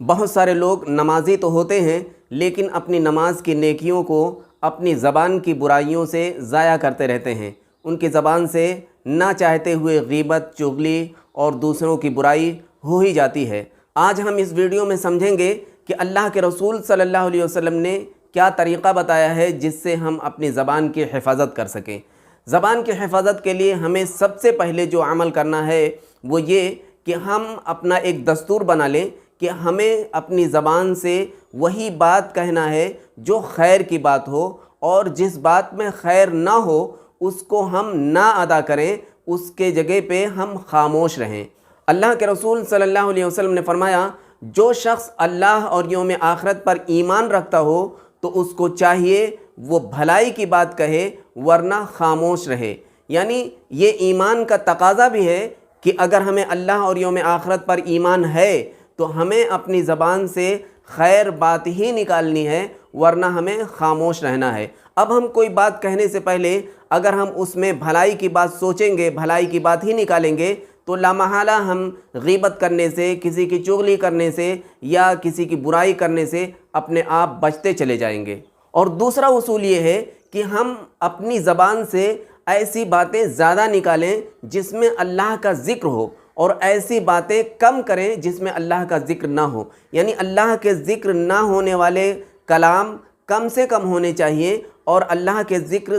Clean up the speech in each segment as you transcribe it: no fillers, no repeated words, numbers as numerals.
بہت سارے لوگ نمازی تو ہوتے ہیں لیکن اپنی نماز کی نیکیوں کو اپنی زبان کی برائیوں سے ضائع کرتے رہتے ہیں۔ ان کی زبان سے نہ چاہتے ہوئے غیبت، چغلی اور دوسروں کی برائی ہو ہی جاتی ہے۔ آج ہم اس ویڈیو میں سمجھیں گے کہ اللہ کے رسول صلی اللہ علیہ وسلم نے کیا طریقہ بتایا ہے جس سے ہم اپنی زبان کی حفاظت کر سکیں۔ زبان کی حفاظت کے لیے ہمیں سب سے پہلے جو عمل کرنا ہے وہ یہ کہ ہم اپنا ایک دستور بنا لیں کہ ہمیں اپنی زبان سے وہی بات کہنا ہے جو خیر کی بات ہو، اور جس بات میں خیر نہ ہو اس کو ہم نہ ادا کریں، اس کے جگہ پہ ہم خاموش رہیں۔ اللہ کے رسول صلی اللہ علیہ وسلم نے فرمایا، جو شخص اللہ اور یوم آخرت پر ایمان رکھتا ہو تو اس کو چاہیے وہ بھلائی کی بات کہے ورنہ خاموش رہے۔ یعنی یہ ایمان کا تقاضا بھی ہے کہ اگر ہمیں اللہ اور یوم آخرت پر ایمان ہے تو ہمیں اپنی زبان سے خیر بات ہی نکالنی ہے ورنہ ہمیں خاموش رہنا ہے۔ اب ہم کوئی بات کہنے سے پہلے اگر ہم اس میں بھلائی کی بات سوچیں گے، بھلائی کی بات ہی نکالیں گے تو لامحالہ ہم غیبت کرنے سے، کسی کی چغلی کرنے سے یا کسی کی برائی کرنے سے اپنے آپ بچتے چلے جائیں گے۔ اور دوسرا اصول یہ ہے کہ ہم اپنی زبان سے ایسی باتیں زیادہ نکالیں جس میں اللہ کا ذکر ہو، اور ایسی باتیں کم کریں جس میں اللہ کا ذکر نہ ہو۔ یعنی اللہ کے ذکر نہ ہونے والے کلام کم سے کم ہونے چاہیے اور اللہ کے ذکر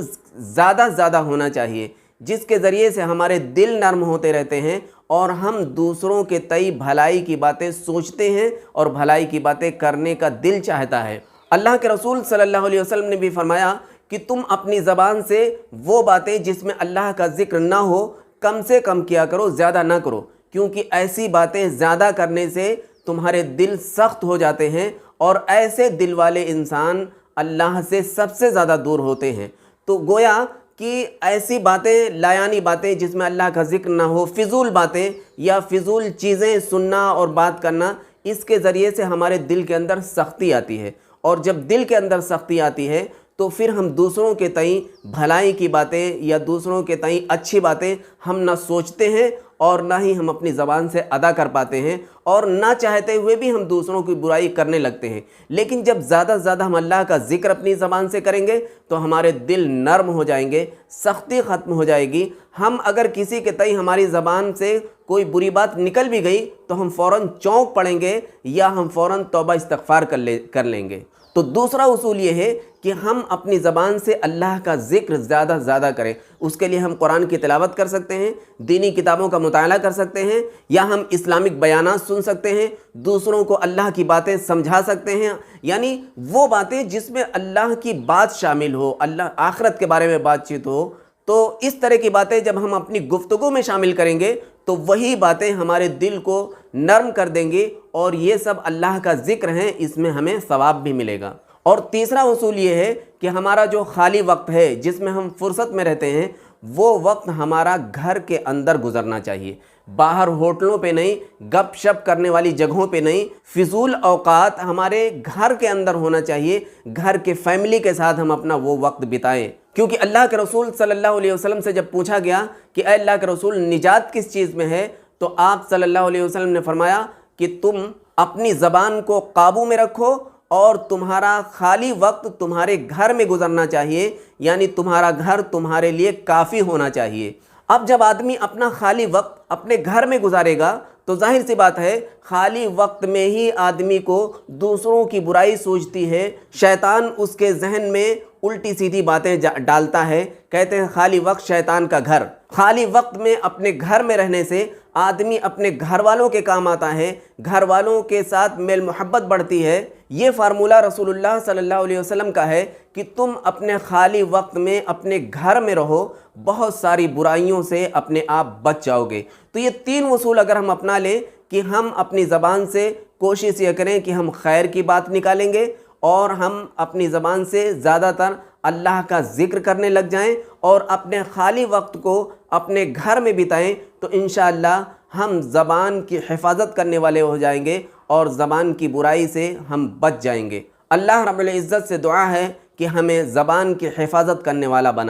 زیادہ ہونا چاہیے، جس کے ذریعے سے ہمارے دل نرم ہوتے رہتے ہیں اور ہم دوسروں کے تئیں بھلائی کی باتیں سوچتے ہیں اور بھلائی کی باتیں کرنے کا دل چاہتا ہے۔ اللہ کے رسول صلی اللہ علیہ وسلم نے بھی فرمایا کہ تم اپنی زبان سے وہ باتیں جس میں اللہ کا ذکر نہ ہو کم سے کم کیا کرو، زیادہ نہ کرو، کیونکہ ایسی باتیں زیادہ کرنے سے تمہارے دل سخت ہو جاتے ہیں اور ایسے دل والے انسان اللہ سے سب سے زیادہ دور ہوتے ہیں۔ تو گویا کہ ایسی باتیں، لایانی باتیں جس میں اللہ کا ذکر نہ ہو، فضول باتیں یا فضول چیزیں سننا اور بات کرنا، اس کے ذریعے سے ہمارے دل کے اندر سختی آتی ہے، اور جب دل کے اندر سختی آتی ہے تو پھر ہم دوسروں کے تئیں بھلائی کی باتیں یا دوسروں کے تئیں اچھی باتیں ہم نہ سوچتے ہیں اور نہ ہی ہم اپنی زبان سے ادا کر پاتے ہیں، اور نہ چاہتے ہوئے بھی ہم دوسروں کی برائی کرنے لگتے ہیں۔ لیکن جب زیادہ سے زیادہ ہم اللہ کا ذکر اپنی زبان سے کریں گے تو ہمارے دل نرم ہو جائیں گے، سختی ختم ہو جائے گی۔ ہم اگر کسی کے تئیں ہماری زبان سے کوئی بری بات نکل بھی گئی تو ہم فوراً چونک پڑیں گے یا ہم فوراً توبہ استغفار کر لیں گے۔ تو دوسرا اصول یہ ہے کہ ہم اپنی زبان سے اللہ کا ذکر زیادہ کریں۔ اس کے لیے ہم قرآن کی تلاوت کر سکتے ہیں، دینی کتابوں کا مطالعہ کر سکتے ہیں، یا ہم اسلامک بیانات سن سکتے ہیں، دوسروں کو اللہ کی باتیں سمجھا سکتے ہیں۔ یعنی وہ باتیں جس میں اللہ کی بات شامل ہو، اللہ آخرت کے بارے میں بات چیت ہو، تو اس طرح کی باتیں جب ہم اپنی گفتگو میں شامل کریں گے تو وہی باتیں ہمارے دل کو نرم کر دیں گی، اور یہ سب اللہ کا ذکر ہیں، اس میں ہمیں ثواب بھی ملے گا۔ اور تیسرا اصول یہ ہے کہ ہمارا جو خالی وقت ہے، جس میں ہم فرصت میں رہتے ہیں، وہ وقت ہمارا گھر کے اندر گزرنا چاہیے، باہر ہوٹلوں پہ نہیں، گپ شپ کرنے والی جگہوں پہ نہیں۔ فضول اوقات ہمارے گھر کے اندر ہونا چاہیے، گھر کے فیملی کے ساتھ ہم اپنا وہ وقت بتائیں۔ کیونکہ اللہ کے رسول صلی اللہ علیہ وسلم سے جب پوچھا گیا کہ اے اللہ کے رسول، نجات کس چیز میں ہے، تو آپ صلی اللہ علیہ وسلم نے فرمایا کہ تم اپنی زبان کو قابو میں رکھو اور تمہارا خالی وقت تمہارے گھر میں گزرنا چاہیے، یعنی تمہارا گھر تمہارے لیے کافی ہونا چاہیے۔ اب جب آدمی اپنا خالی وقت اپنے گھر میں گزارے گا تو ظاہر سی بات ہے خالی وقت میں ہی آدمی کو دوسروں کی برائی سوچتی ہے، شیطان اس کے ذہن میں الٹی سیدھی باتیں ڈالتا ہے۔ کہتے ہیں خالی وقت شیطان کا گھر۔ خالی وقت میں اپنے گھر میں رہنے سے آدمی اپنے گھر والوں کے کام آتا ہے، گھر والوں کے ساتھ میل محبت بڑھتی ہے۔ یہ فارمولہ رسول اللہ صلی اللہ علیہ وسلم کا ہے کہ تم اپنے خالی وقت میں اپنے گھر میں رہو، بہت ساری برائیوں سے اپنے آپ بچ جاؤ گے۔ تو یہ تین اصول اگر ہم اپنا لیں کہ ہم اپنی زبان سے کوشش یہ کریں کہ ہم خیر کی بات نکالیں گے، اور ہم اپنی زبان سے زیادہ تر اللہ کا ذکر کرنے لگ جائیں اور اپنے خالی وقت کو اپنے گھر میں بتائیں، تو انشاءاللہ ہم زبان کی حفاظت کرنے والے ہو جائیں گے اور زبان کی برائی سے ہم بچ جائیں گے۔ اللہ رب العزت سے دعا ہے کہ ہمیں زبان کی حفاظت کرنے والا بنا۔